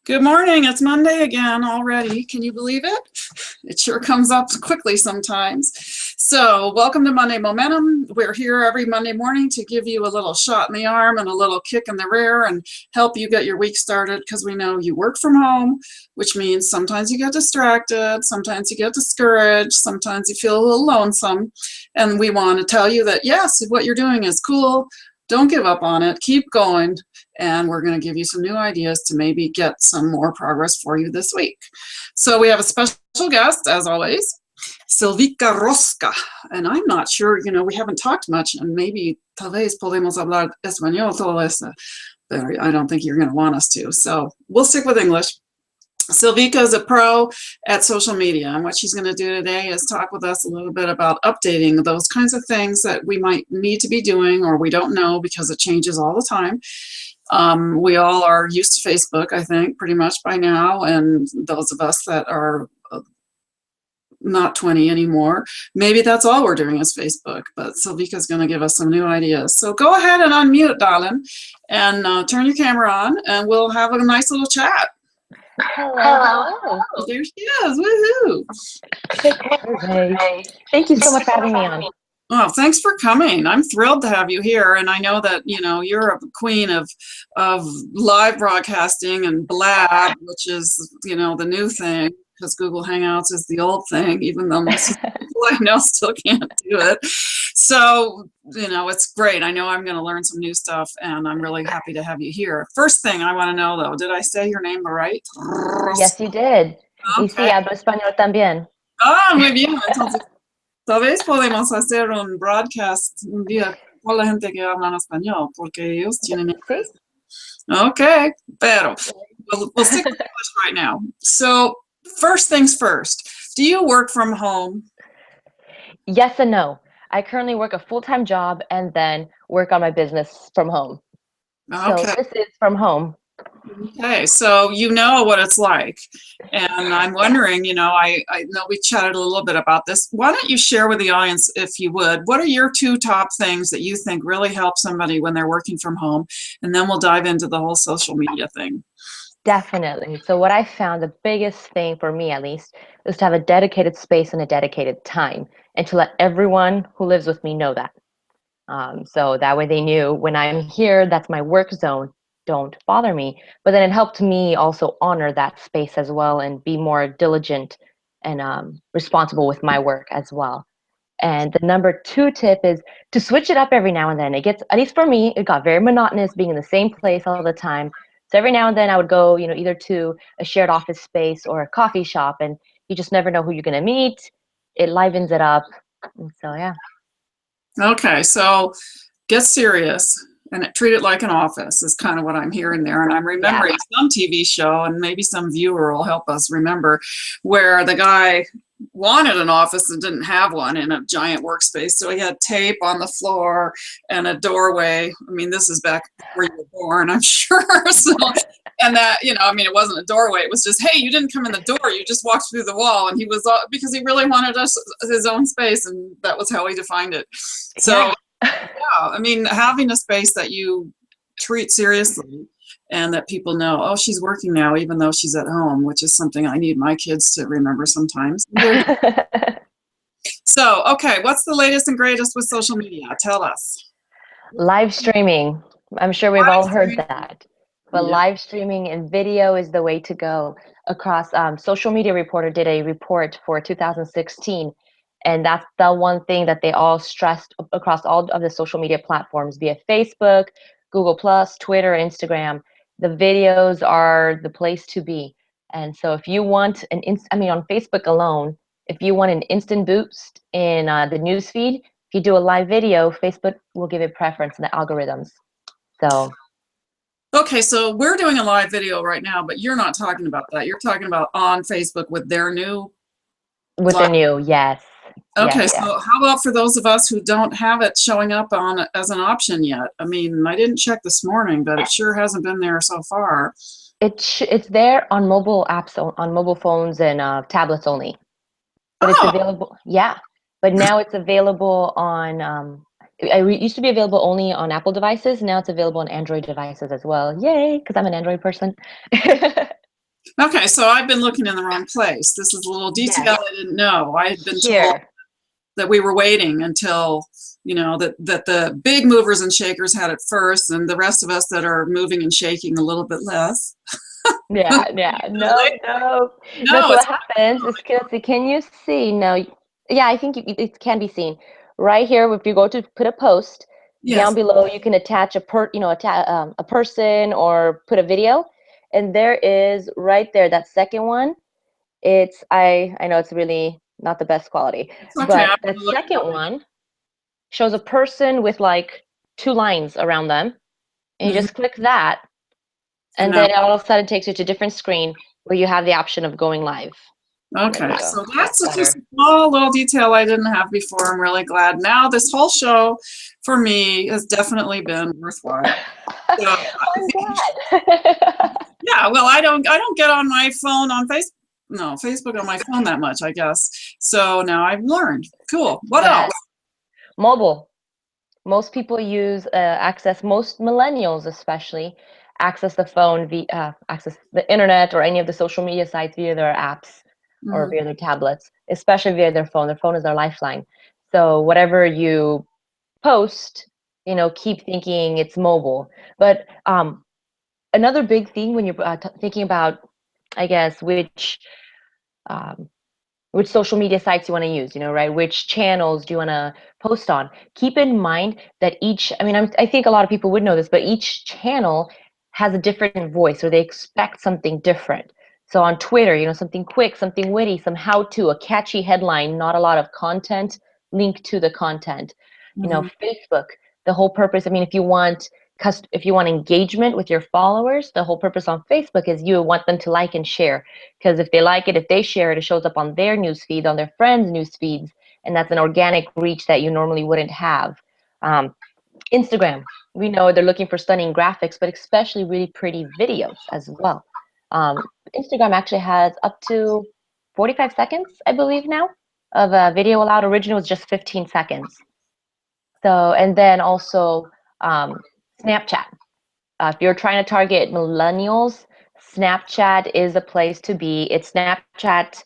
Good morning. It's Monday again already. Can you believe it? It sure comes up quickly sometimes. So welcome to Monday Momentum. We're here every Monday morning to give you a little shot in the arm and a little kick in the rear and help you get your week started, because we know you work from home, which means sometimes you get distracted, sometimes you get discouraged, sometimes you feel a little lonesome. And we want to tell you that, yes, what you're doing is cool. Don't give up on it. Keep going. And we're going to give you some new ideas to maybe get some more progress for you this week. So we have a special guest, as always, Silvika Rosca. And I'm not sure, we haven't talked much, and maybe tal vez podemos hablar español todo eso, but I don't think you're going to want us to. So we'll stick with English. Silvika is a pro at social media, and what she's going to do today is talk with us a little bit about updating those kinds of things that we might need to be doing or we don't know because it changes all the time. We all are used to Facebook, I think, pretty much by now, and those of us that are not 20 anymore, maybe that's all we're doing is Facebook, but Silvika's going to give us some new ideas. So go ahead and unmute, darling, and turn your camera on, and we'll have a nice little chat. Hello. Oh, there she is. Woohoo! Hey. Thank you so much for having me on. Well, thanks for coming. I'm thrilled to have you here, and I know that you're a queen of live broadcasting and Blab, which is the new thing, because Google Hangouts is the old thing, even though most people I know still can't do it. So it's great. I know I'm going to learn some new stuff, and I'm really happy to have you here. First thing I want to know, though, did I say your name right? Yes, you did. Okay. Y sí, hablo español también. Ah, muy bien. Entonces, tal vez podemos hacer un broadcast un día con la gente que habla en español, porque ellos tienen interés. Okay, pero we'll stick with English right now. So first things first, do you work from home? Yes and no. I currently work a full-time job and then work on my business from home. Okay. So this is from home. Okay, so you know what it's like, and I'm wondering, I know we chatted a little bit about this. Why don't you share with the audience, if you would, what are your two top things that you think really help somebody when they're working from home, and then we'll dive into the whole social media thing. Definitely. So what I found, the biggest thing for me at least, is to have a dedicated space and a dedicated time, and to let everyone who lives with me know that. So that way they knew when I'm here, that's my work zone. Don't bother me. But then it helped me also honor that space as well and be more diligent and responsible with my work as well. And the number 2 tip is to switch it up every now and then. It gets, at least for me, it got very monotonous being in the same place all the time. So every now and then I would go, either to a shared office space or a coffee shop, and you just never know who you're going to meet. It livens it up. And so, yeah. Okay, so get serious and treat it like an office is kind of what I'm hearing there. And I'm remembering some TV show, and maybe some viewer will help us remember, where the guy wanted an office and didn't have one in a giant workspace. So he had tape on the floor and a doorway. I mean, this is back before you were born, I'm sure. So, and that, it wasn't a doorway. It was just, hey, you didn't come in the door. You just walked through the wall. And he was, because he really wanted his own space. And that was how he defined it. So, having a space that you treat seriously and that people know, oh, she's working now, even though she's at home, which is something I need my kids to remember sometimes. So, okay, what's the latest and greatest with social media? Tell us. Live streaming. I'm sure we've all heard that. But live streaming and video is the way to go. Across Social Media Reporter did a report for 2016, and that's the one thing that they all stressed across all of the social media platforms, be it Facebook, Google+, Twitter, Instagram. The videos are the place to be. And so if you want on Facebook alone, if you want an instant boost in the news feed, if you do a live video, Facebook will give it preference in the algorithms. So. Okay, so we're doing a live video right now, but you're not talking about that. You're talking about on Facebook with their new. With the new, yes. Okay, yes, so how about for those of us who don't have it showing up on as an option yet? I mean, I didn't check this morning, but it sure hasn't been there so far. It's there on mobile apps, on mobile phones and tablets only. But it's available, but now it's available on, it used to be available only on Apple devices. Now it's available on Android devices as well. Yay, because I'm an Android person. Okay, so I've been looking in the wrong place. This is a little detail Yes, I didn't know. I had been told here. that we were waiting until, that the big movers and shakers had it first, and the rest of us that are moving and shaking a little bit less. Yeah, yeah. No, no. No, No, so it's what happens is, let's see, can you see? No, yeah, I think it can be seen. Right here, if you go to put a post, down yes. below, you can attach a person or put a video. And there is right there, that second one. I know it's really not the best quality, It's okay. I'm but that gonna look. second one shows a person with like two lines around them. And you Mhm. just click that, And and now, then all of a sudden it takes you to a different screen where you have the option of going live. There okay, we go. so That's that's just better. a small little detail I didn't have before. I'm really glad. Now this whole show for me has definitely been worthwhile. So I'm glad. yeah, well, I don't get on my phone on Facebook. No, Facebook on my phone that much, I guess. So now I've learned. Cool. What else? Yes. Mobile. Most people use access, most millennials especially, access the phone, access the internet or any of the social media sites via their apps or Mhm. via their tablets, especially via their phone. Their phone is their lifeline. So whatever you post, keep thinking it's mobile. But another big thing when you're thinking about, I guess, um, which social media sites you want to use, right? Which channels do you want to post on? Keep in mind that I think a lot of people would know this, but each channel has a different voice or they expect something different. So on Twitter, something quick, something witty, some how to, a catchy headline, not a lot of content, link to the content. Mhm. Facebook, the whole purpose, if you want engagement with your followers, the whole purpose on Facebook is you want them to like and share. Because if they like it, if they share it, it shows up on their news feed, on their friends' news feeds, and that's an organic reach that you normally wouldn't have. Um, Instagram, we know they're looking for stunning graphics, but especially really pretty videos as well. Instagram actually has up to 45 seconds, I believe now, of a video allowed. Original was just 15 seconds. So, and then also Snapchat. If you're trying to target millennials, Snapchat is a place to be. It's Snapchat.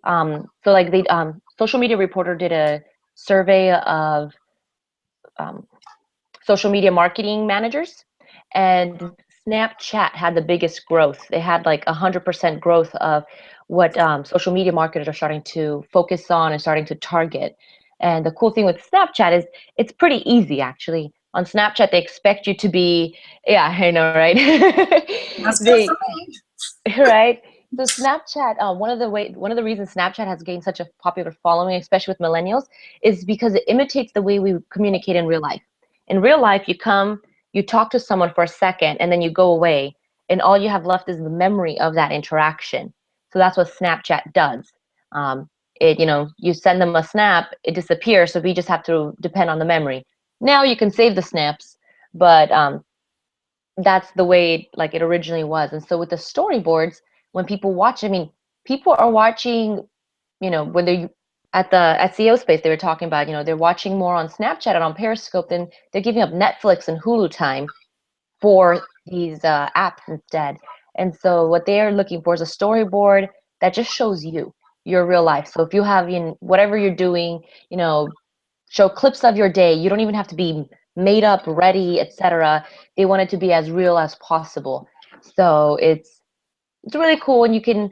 So like the social media reporter did a survey of um, social media marketing managers, and Snapchat had the biggest growth. They had like 100% growth of what social media marketers are starting to focus on and starting to target. And the cool thing with Snapchat is it's pretty easy actually. On Snapchat, they expect you to be, yeah, I know, right? That's good for they me. Right. So Snapchat, one of the reasons Snapchat has gained such a popular following, especially with millennials, is because it imitates the way we communicate in real life. In real life, you talk to someone for a second, and then you go away, and all you have left is the memory of that interaction. So that's what Snapchat does. Um, you send them a snap, it disappears, so we just have to depend on the memory. Now you can save the snaps, but that's the way like it originally was. And so with the storyboards, when people watch, people are watching, when they're at CEO space, they were talking about, they're watching more on Snapchat and on Periscope than they're giving up Netflix and Hulu time for these apps instead. And so what they're looking for is a storyboard that just shows your real life. So if you have whatever you're doing, show clips of your day. You don't even have to be made up, ready, etc. They want it to be as real as possible. So it's really cool, and you can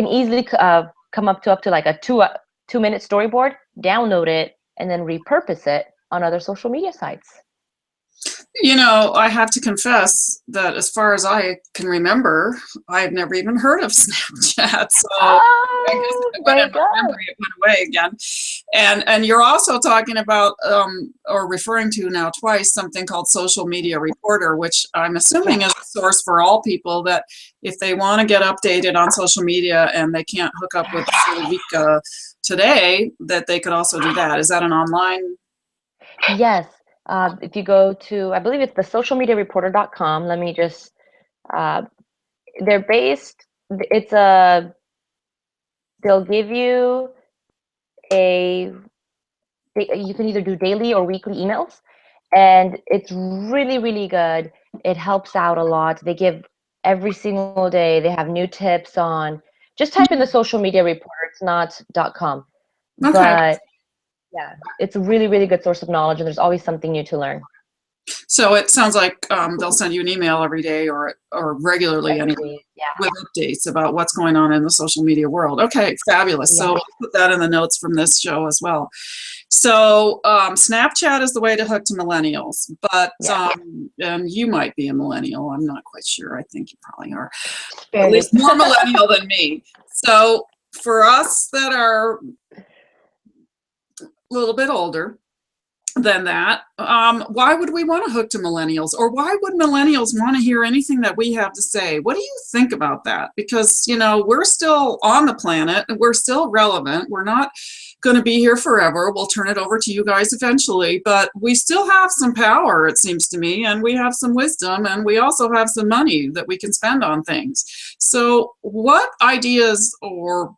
easily come up to like a 2 minute storyboard, download it, and then repurpose it on other social media sites. I have to confess that as far as I can remember, I've never even heard of Snapchat. So I guess if Oh, it went there in you my go. memory, it went away again. And you're also talking about or referring to now twice something called social media reporter, which I'm assuming Yes. is a source for all people that if they want to get updated on social media and they can't hook up with Vika today, that they could also do that. Is that an online? Yes. If you go to, I believe it's the socialmediareporter.com. Let me just, uh, they're based, it's a, they'll give you a you can either do daily or weekly emails, and it's really really good. It helps out a lot. They give every single day. They have new tips on, just type in the social media report. It's not .com, Okay. but yeah, it's a really, really good source of knowledge, and there's always something new to learn So it sounds like they'll send you an email every day or regularly every anyway day. Yeah, with updates about what's going on in the social media world. Okay, fabulous. So yeah, I'll put that in the notes from this show as well. So Snapchat is the way to hook to millennials, but yeah. and you might be a millennial. I'm not quite sure. I think you probably are, at Fairly. least more millennial than me. So for us that are a little bit older than that, why would we want to hook to millennials, or why would millennials want to hear anything that we have to say? What do you think about that? Because, you know, we're still on the planet and we're still relevant. We're not going to be here forever. We'll turn it over to you guys eventually, but we still have some power, it seems to me, and we have some wisdom, and we also have some money that we can spend on things. So what ideas or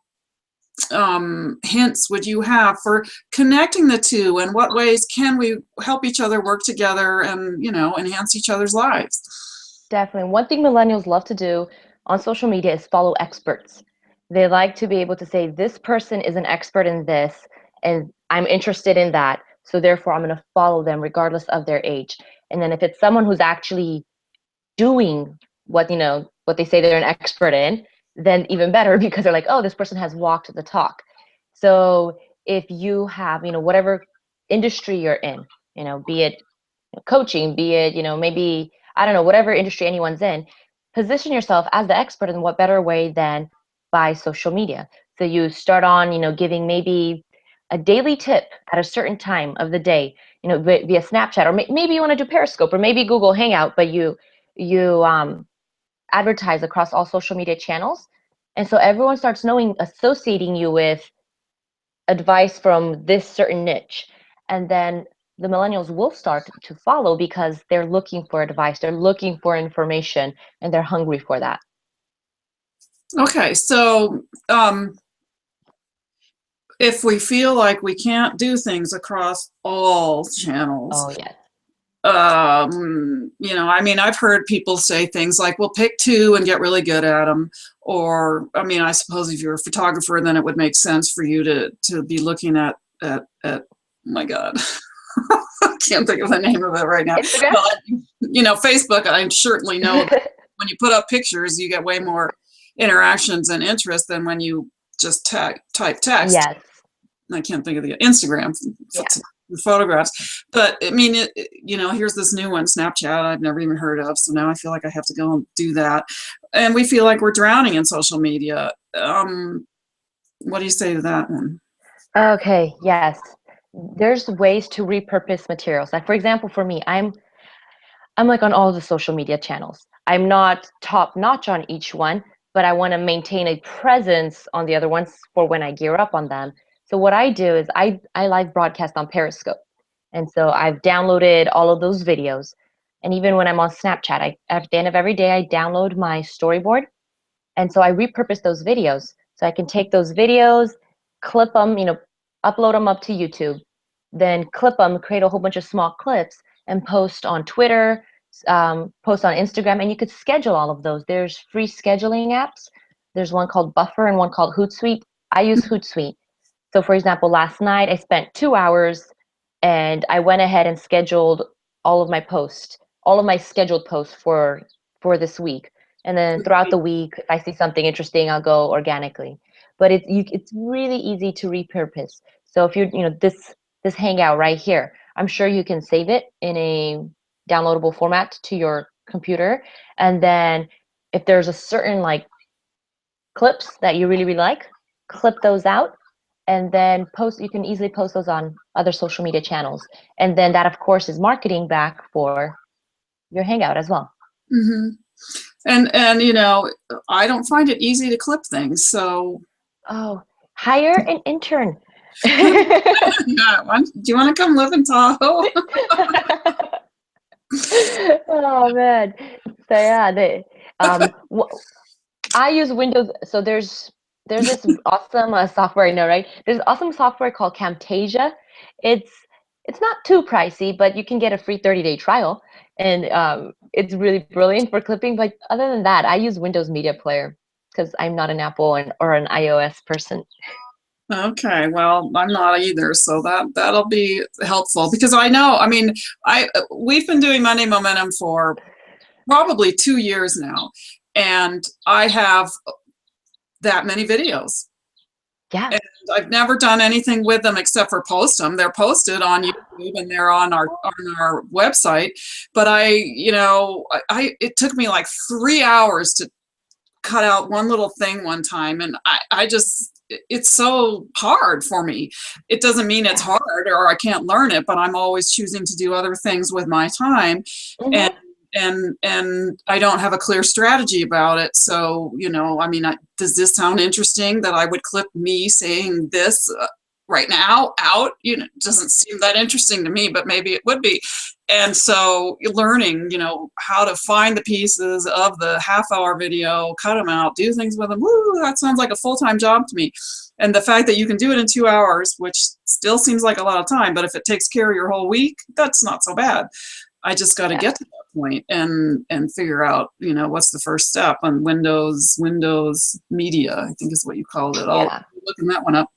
hints would you have for connecting the two, and what ways can we help each other work together and, you know, enhance each other's lives? Definitely. One thing millennials love to do on social media is follow experts. They like to be able to say, this person is an expert in this, and I'm interested in that. So therefore, I'm going to follow them regardless of their age. And then if it's someone who's actually doing what, what they say they're an expert in, then even better, because they're like, oh, this person has walked the talk. So if you have, whatever industry you're in, be it coaching, be it, maybe, I don't know, whatever industry anyone's in, position yourself as the expert. In what better way than by social media? So you start on, giving maybe a daily tip at a certain time of the day, via Snapchat, or maybe you want to do Periscope, or maybe Google Hangout, but you advertise across all social media channels. And so everyone starts associating you with advice from this certain niche. And then the millennials will start to follow because they're looking for advice, they're looking for information, and they're hungry for that. Okay, so if we feel like we can't do things across all channels, Oh, yes. you know, I mean, I've heard people say things like, well, pick two and get really good at them. Or, I mean, I suppose if you're a photographer, then it would make sense for you to be looking at oh my God, I can't think of the name of it right now. Instagram? Well, you know, Facebook, I certainly know that when you put up pictures, you get way more interactions and interest than when you just type text. Yes. I can't think of the Instagram Yeah. photographs, but I mean, you know, here's this new one, Snapchat, I've never even heard of. So now I feel like I have to go and do that. And we feel like we're drowning in social media. What do you say to that one? Okay, yes. There's ways to repurpose materials. Like, for example, for me, I'm like on all the social media channels. I'm not top notch on each one, but I want to maintain a presence on the other ones for when I gear up on them. So what I do is I live broadcast on Periscope. And so I've downloaded all of those videos. And even when I'm on Snapchat, at the end of every day, I download my storyboard. And so I repurpose those videos. So I can take those videos, clip them, upload them up to YouTube, then clip them, create a whole bunch of small clips, and post on Twitter, post on Instagram. And you could schedule all of those. There's free scheduling apps. There's one called Buffer and one called Hootsuite. I use Hootsuite. So for example, last night I spent 2 hours and I went ahead and scheduled all of my posts, all of my scheduled posts for this week. And then throughout the week, if I see something interesting, I'll go organically. But it's really easy to repurpose. So if this hangout right here, I'm sure you can save it in a downloadable format to your computer. And then if there's a certain like clips that you really, really like, clip those out and then post. You can easily post those on other social media channels. And then that, of course, is marketing back for your hangout as well. Mm-hmm. And you know, I don't find it easy to clip things. So Oh, hire an intern. yeah, do you want to come live in Tahoe? Oh man. So yeah, I use Windows. So there's this awesome software, I know, right? There's awesome software called Camtasia. It's it's not too pricey, but you can get a free 30-day trial, and it's really brilliant for clipping. But other than that, I use Windows Media Player because I'm not an Apple or an iOS person. Okay, well, I'm not either, so that'll be helpful because I know, I mean, I we've been doing Monday Momentum for probably 2 years now, and I have that many videos. Yeah. And I've never done anything with them except for post them. They're posted on YouTube and they're on our website. But it took me like 3 hours to cut out one little thing one time, and I just it's so hard for me. It doesn't mean it's Yeah. hard or I can't learn it, but I'm always choosing to do other things with my time, and Hmm. and I don't have a clear strategy about it. So, I mean, does this sound interesting that I would clip me saying this right now out? It doesn't seem that interesting to me, but maybe it would be. And so learning, how to find the pieces of the half-hour video, cut them out, do things with them. Woo, that sounds like a full-time job to me. And the fact that you can do it in 2 hours, which still seems like a lot of time, but if it takes care of your whole week, that's not so bad. I just got to Yeah. get to that point and figure out, what's the first step on Windows Media, I think is what you called it. I'll Yeah. be looking that one up.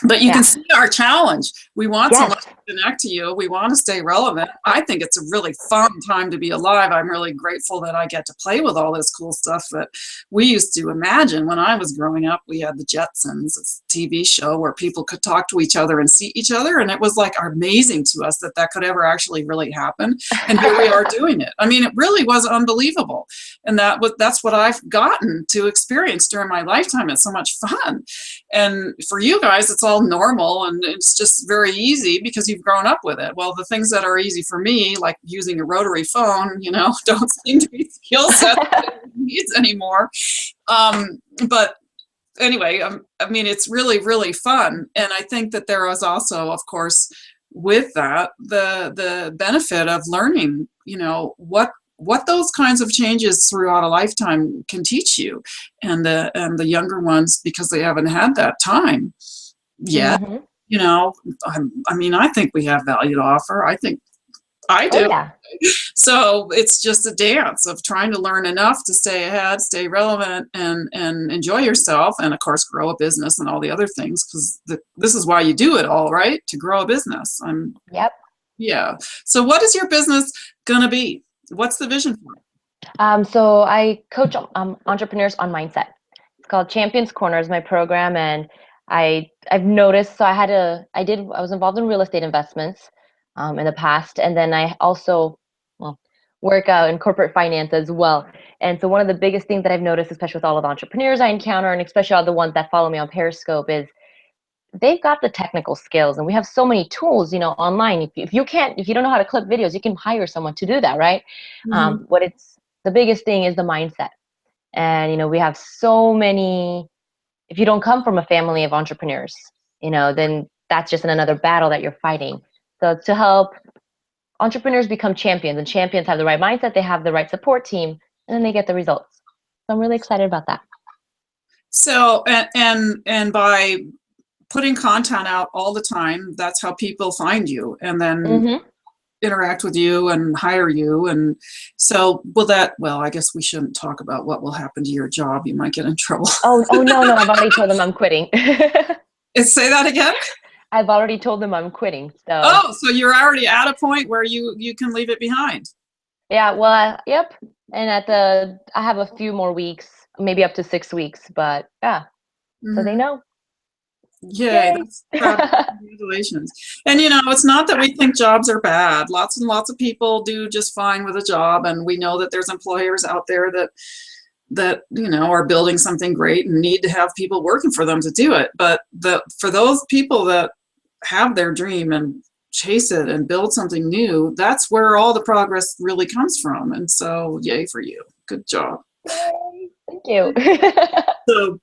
But you can Yeah. see our challenge. We want someone Yes. to connect to you. We want to stay relevant. I think it's a really fun time to be alive. I'm really grateful that I get to play with all this cool stuff that we used to imagine when I was growing up. We had the Jetsons, this TV show where people could talk to each other and see each other. And it was like amazing to us that that could ever actually really happen. And here we are doing it. I mean, it really was unbelievable. And that's what I've gotten to experience during my lifetime. It's so much fun. And for you guys, it's all normal and it's just very easy because you've grown up with it. Well, the things that are easy for me, like using a rotary phone, don't seem to be skill sets that anyone needs anymore. But anyway, I mean, it's really, really fun. And I think that there is also, of course, with that, the benefit of learning, what those kinds of changes throughout a lifetime can teach you, and the younger ones, because they haven't had that time yet. Hmm. You know, I mean, I think we have value to offer. I think I Oh do. yeah. So it's just a dance of trying to learn enough to stay ahead, stay relevant, and enjoy yourself, and of course grow a business and all the other things, because this is why you do it all, right? To grow a business. Yep. Yeah. So what is your business gonna be? What's the vision for it? So I coach entrepreneurs on mindset. It's called Champions Corner is my program, and I've noticed. So I was involved in real estate investments in the past, and then I also well work out in corporate finance as well. And so one of the biggest things that I've noticed, especially with all of the entrepreneurs I encounter, and especially all the ones that follow me on Periscope, is they've got the technical skills, and we have so many tools, online. If you don't know how to clip videos, you can hire someone to do that, right? Mhm. What it's The biggest thing is the mindset. And we have so many. If you don't come from a family of entrepreneurs, then that's just another battle that you're fighting. So to help entrepreneurs become champions, and champions have the right mindset, they have the right support team, and then they get the results. So I'm really excited about that. So and by putting content out all the time, that's how people find you and then Hmm. interact with you and hire you. And so well, I guess we shouldn't talk about what will happen to your job. You might get in trouble. Oh no, no, I've already told them I'm quitting. Say that again. I've already told them I'm quitting. So Oh, so you're already at a point where you can leave it behind. yeah, well, yep. And I have a few more weeks, maybe up to 6 weeks, but yeah, so they Hmm. know. Yay, Yay. that's fabulous. Congratulations. And it's not that we think jobs are bad. Lots and lots of people do just fine with a job, and we know that there's employers out there that are building something great and need to have people working for them to do it. But for those people that have their dream and chase it and build something new, that's where all the progress really comes from. And so yay for you. Good job. Yay. Thank you. So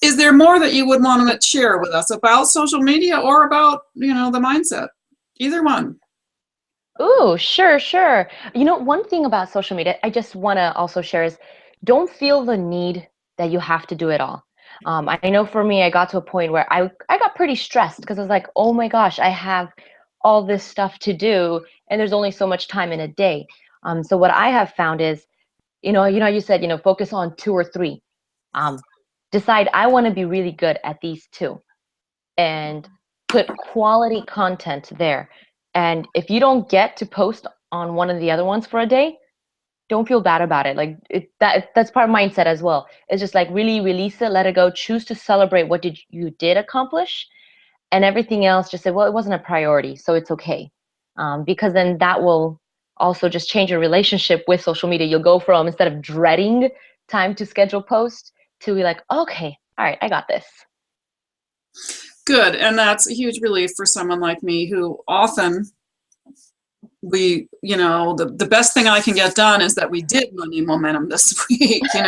is there more that you would want to share with us about social media or about the mindset? Either one. Ooh, sure, sure. One thing about social media I just want to also share is don't feel the need that you have to do it all. I know for me, I got to a point where I got pretty stressed because I was like, oh my gosh, I have all this stuff to do, and there's only so much time in a day. So what I have found is, you said, focus on 2 or 3. Um, Decide I want to be really good at these 2, and put quality content there. And if you don't get to post on one of the other ones for a day, don't feel bad about it. Like that's part of mindset as well. It's just like really release it, let it go, choose to celebrate what you did accomplish, and everything else just say, well, it wasn't a priority, so it's okay. Because then that will also just change your relationship with social media. You'll go from, instead of dreading time to schedule posts, to be like, okay, all right, I got this. Good. And that's a huge relief for someone like me who often the best thing I can get done is that we did Monday Momentum this week. We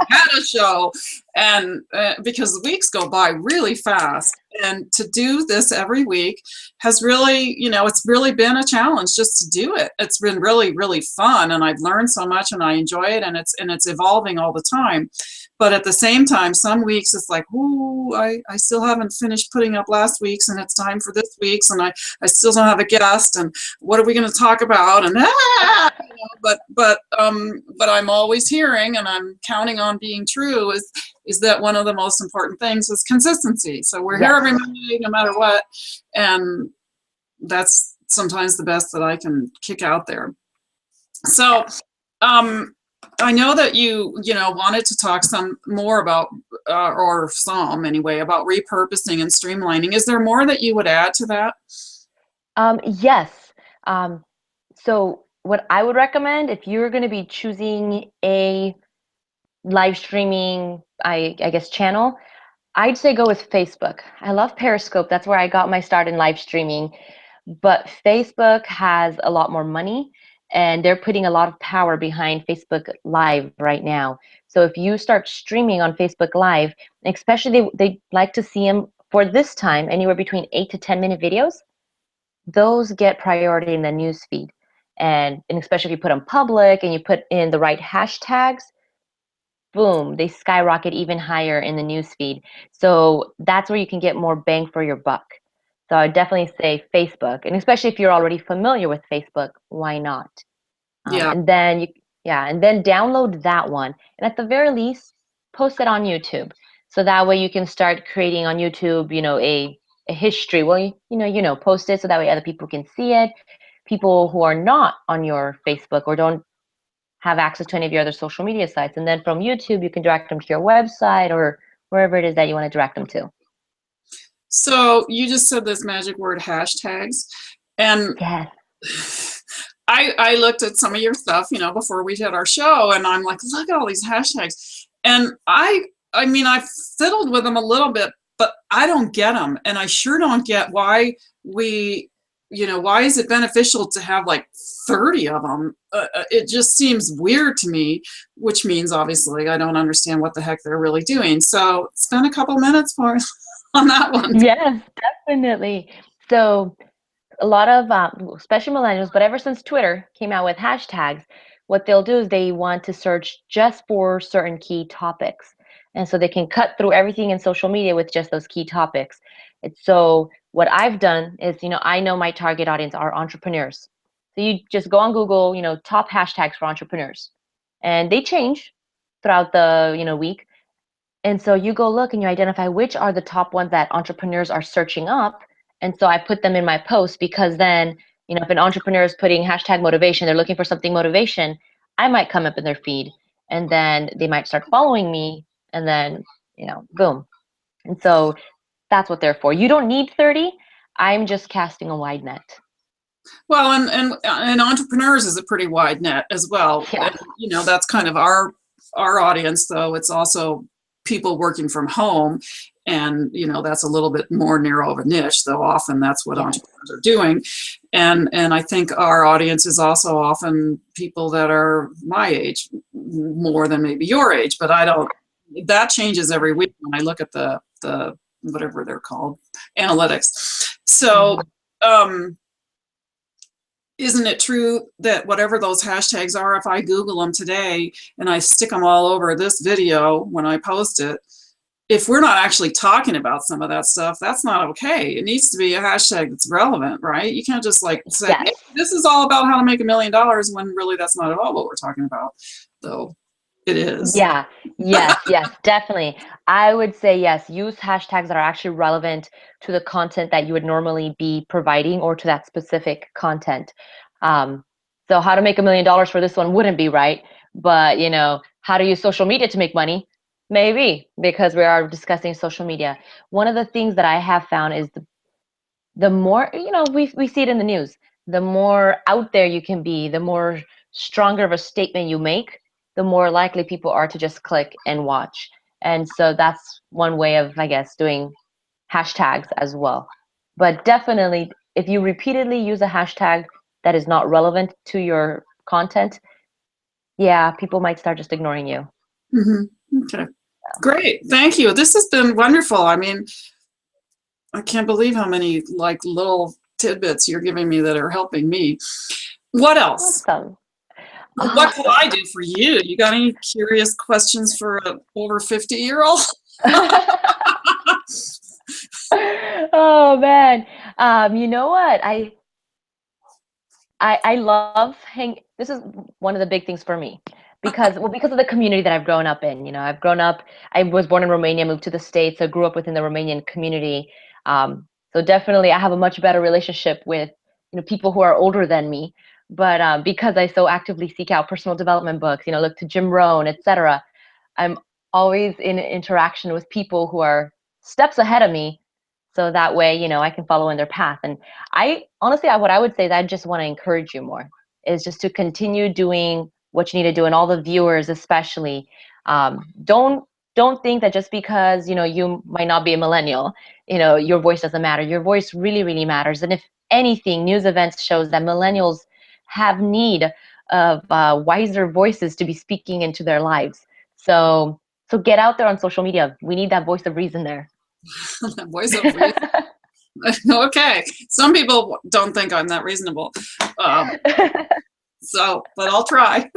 had a show, and because the weeks go by really fast, and to do this every week has really, it's really been a challenge just to do it. It's been really, really fun, and I've learned so much, and I enjoy it, and it's evolving all the time. But at the same time, some weeks it's like, ooh, I still haven't finished putting up last week's, and it's time for this week's, and I still don't have a guest, and what are we going to talk about? And but I'm always hearing, and I'm counting on being true, is that one of the most important things is consistency. So we're here every Monday, no matter what, and that's sometimes the best that I can kick out there. So I know that you wanted to talk some more about, or some anyway, about repurposing and streamlining. Is there more that you would add to that? Yes. So what I would recommend, if you're going to be choosing a live streaming, I guess, channel, I'd say go with Facebook. I love Periscope. That's where I got my start in live streaming. But Facebook has a lot more money, and they're putting a lot of power behind Facebook Live right now. So if you start streaming on Facebook Live, especially they like to see them for this time, anywhere between 8 to 10-minute videos, those get priority in the news feed. And especially if you put them public and you put in the right hashtags, boom, they skyrocket even higher in the news feed. So that's where you can get more bang for your buck. So I definitely say Facebook, and especially if you're already familiar with Facebook, why not? Yeah. And then and then download that one, and at the very least, post it on YouTube. So that way you can start creating on YouTube, a history. Well, post it so that way other people can see it. People who are not on your Facebook or don't have access to any of your other social media sites. And then from YouTube, you can direct them to your website or wherever it is that you want to direct them to. So you just said this magic word, hashtags, and Yes. I looked at some of your stuff, before we did our show, and I'm like, look at all these hashtags. And I mean, I fiddled with them a little bit, but I don't get them. And I sure don't get why why is it beneficial to have like 30 of them? It just seems weird to me, which means obviously I don't understand what the heck they're really doing. So spend a couple minutes for on that one. Yes, definitely. So a lot of, especially millennials, but ever since Twitter came out with hashtags, what they'll do is they want to search just for certain key topics. And so they can cut through everything in social media with just those key topics. So what I've done is, I know my target audience are entrepreneurs. So you just go on Google, top hashtags for entrepreneurs. And they change throughout the, week. And so you go look and you identify which are the top ones that entrepreneurs are searching up. And so I put them in my post, because then, if an entrepreneur is putting hashtag motivation, they're looking for something motivation, I might come up in their feed, and then they might start following me, and then, boom. And so that's what they're for. You don't need 30. I'm just casting a wide net. Well, and entrepreneurs is a pretty wide net as well. Yeah. And, that's kind of our audience, though. It's also people working from home, and that's a little bit more narrow of a niche, though often that's what entrepreneurs are doing. And I think our audience is also often people that are my age, more than maybe your age, but that changes every week when I look at the whatever they're called, analytics. So isn't it true that whatever those hashtags are, if I Google them today and I stick them all over this video when I post it, if we're not actually talking about some of that stuff, that's not okay. It needs to be a hashtag that's relevant, right? You can't just like say, hey, Yes. this is all about how to make $1 million when really that's not at all what we're talking about, though it is. Yeah, yes, definitely. I would say yes, use hashtags that are actually relevant to the content that you would normally be providing or to that specific content. Um, so how to make $1 million for this one wouldn't be right, but how to use social media to make money, maybe, because we are discussing social media. One of the things that I have found is the more, we see it in the news, the more out there you can be, the more stronger of a statement you make, the more likely people are to just click and watch. And so that's one way of, I guess, doing hashtags as well. But definitely, if you repeatedly use a hashtag that is not relevant to your content, yeah, people might start just ignoring you. Okay, great. Thank you. This has been wonderful. I mean, I can't believe how many like little tidbits you're giving me that are helping me. What else? Awesome. What could Awesome. I do for you? You got any curious questions for an over 50-year-old? Oh man. You know what? I love this is one of the big things for me because of the community that I've grown up in. I was born in Romania, moved to the States, so grew up within the Romanian community. So definitely I have a much better relationship with, people who are older than me. But because I so actively seek out personal development books, look to Jim Rohn, etc., I'm always in interaction with people who are steps ahead of me. So that way, I can follow in their path. And I honestly, what I would say is I just want to encourage you more is just to continue doing what you need to do, and all the viewers especially. Don't think that just because you might not be a millennial, your voice doesn't matter. Your voice really, really matters. And if anything, news events shows that millennials have need of wiser voices to be speaking into their lives. So get out there on social media. We need that voice of reason there. Voice of reason. Okay. Some people don't think I'm that reasonable. But I'll try.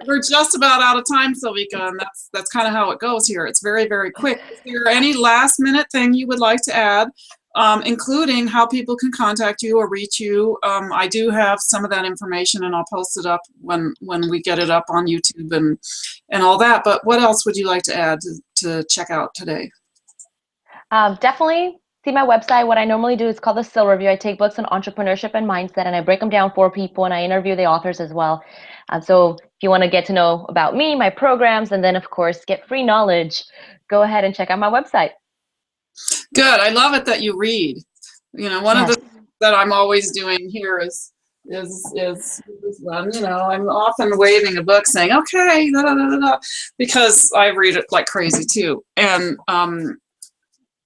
We're just about out of time, Silvika, and that's kind of how it goes here. It's very, very quick. Is there any last minute thing you would like to add, including how people can contact you or reach you? I do have some of that information, and I'll post it up when we get it up on YouTube and all that. But what else would you like to add to check out today? Definitely see my website. What I normally do is called the Still Review. I take books on entrepreneurship and mindset, and I break them down for people, and I interview the authors as well. So if you want to get to know about me, my programs, and then of course get free knowledge, go ahead and check out my website. Good. I love it that you read. One of the things that I'm always doing here is I'm often waving a book saying, okay, da, da, da, da, da, because I read it like crazy too. And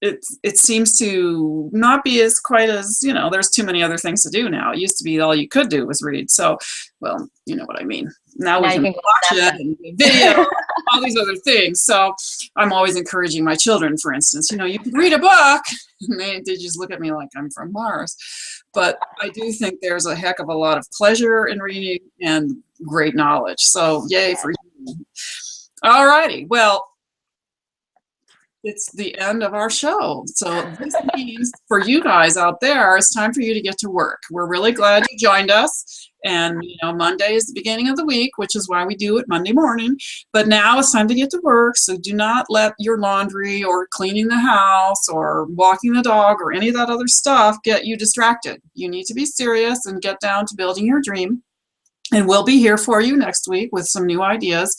it seems to not be as quite as, there's too many other things to do now. It used to be all you could do was read. So, well, you know what I mean. Now we can watch it and video, all these other things. So I'm always encouraging my children, for instance, you can read a book. And they just look at me like I'm from Mars. But I do think there's a heck of a lot of pleasure in reading and great knowledge. So yay for you. All righty. Well, it's the end of our show. So this means for you guys out there, it's time for you to get to work. We're really glad you joined us. And, Monday is the beginning of the week, which is why we do it Monday morning. But now it's time to get to work. So do not let your laundry or cleaning the house or walking the dog or any of that other stuff get you distracted. You need to be serious and get down to building your dream. And we'll be here for you next week with some new ideas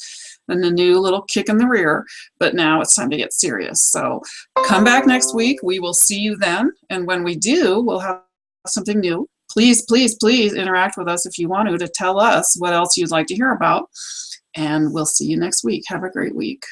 and a new little kick in the rear. But now it's time to get serious. So come back next week. We will see you then. And when we do, we'll have something new. Please, please, please interact with us if you want to tell us what else you'd like to hear about. And we'll see you next week. Have a great week.